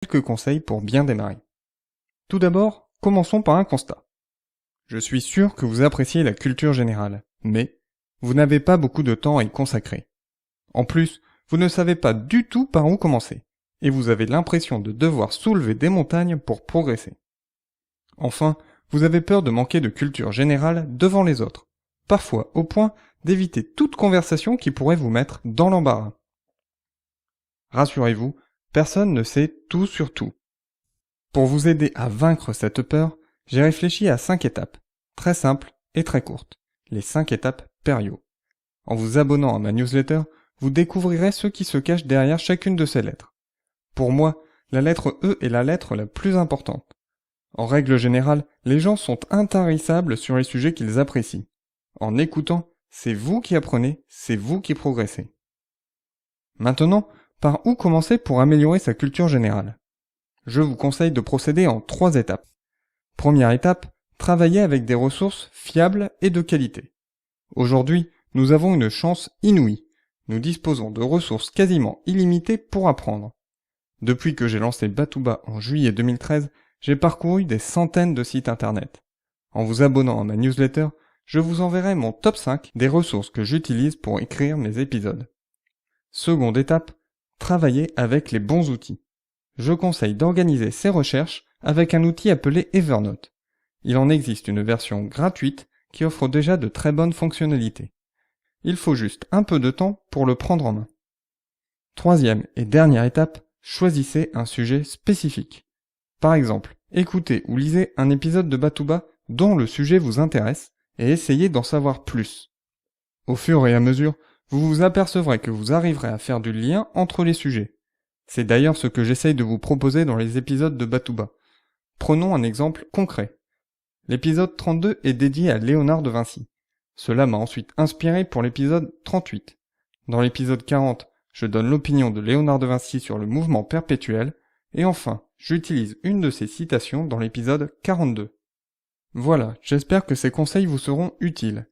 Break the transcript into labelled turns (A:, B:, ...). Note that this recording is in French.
A: Quelques conseils pour bien démarrer. Tout d'abord, commençons par un constat. Je suis sûr que vous appréciez la culture générale, mais vous n'avez pas beaucoup de temps à y consacrer. En plus, vous ne savez pas du tout par où commencer, et vous avez l'impression de devoir soulever des montagnes pour progresser. Enfin, vous avez peur de manquer de culture générale devant les autres, parfois au point d'éviter toute conversation qui pourrait vous mettre dans l'embarras. Rassurez-vous, personne ne sait tout sur tout. Pour vous aider à vaincre cette peur, j'ai réfléchi à 5 étapes, très simples et très courtes, les 5 étapes Perio. En vous abonnant à ma newsletter, vous découvrirez ce qui se cache derrière chacune de ces lettres. Pour moi, la lettre E est la lettre la plus importante. En règle générale, les gens sont intarissables sur les sujets qu'ils apprécient. En écoutant, c'est vous qui apprenez, c'est vous qui progressez. Maintenant, par où commencer pour améliorer sa culture générale ? Je vous conseille de procéder en 3 étapes. Première étape, travailler avec des ressources fiables et de qualité. Aujourd'hui, nous avons une chance inouïe. Nous disposons de ressources quasiment illimitées pour apprendre. Depuis que j'ai lancé Batouba en juillet 2013, j'ai parcouru des centaines de sites internet. En vous abonnant à ma newsletter, je vous enverrai mon top 5 des ressources que j'utilise pour écrire mes épisodes. Seconde étape, travailler avec les bons outils. Je conseille d'organiser ces recherches avec un outil appelé Evernote. Il en existe une version gratuite qui offre déjà de très bonnes fonctionnalités. Il faut juste un peu de temps pour le prendre en main. Troisième et dernière étape, choisissez un sujet spécifique. Par exemple, écoutez ou lisez un épisode de Batouba dont le sujet vous intéresse et essayez d'en savoir plus. Au fur et à mesure, vous vous apercevrez que vous arriverez à faire du lien entre les sujets. C'est d'ailleurs ce que j'essaye de vous proposer dans les épisodes de Batouba. Prenons un exemple concret. L'épisode 32 est dédié à Léonard de Vinci. Cela m'a ensuite inspiré pour l'épisode 38. Dans l'épisode 40, je donne l'opinion de Léonard de Vinci sur le mouvement perpétuel, et enfin, j'utilise une de ses citations dans l'épisode 42. Voilà, j'espère que ces conseils vous seront utiles.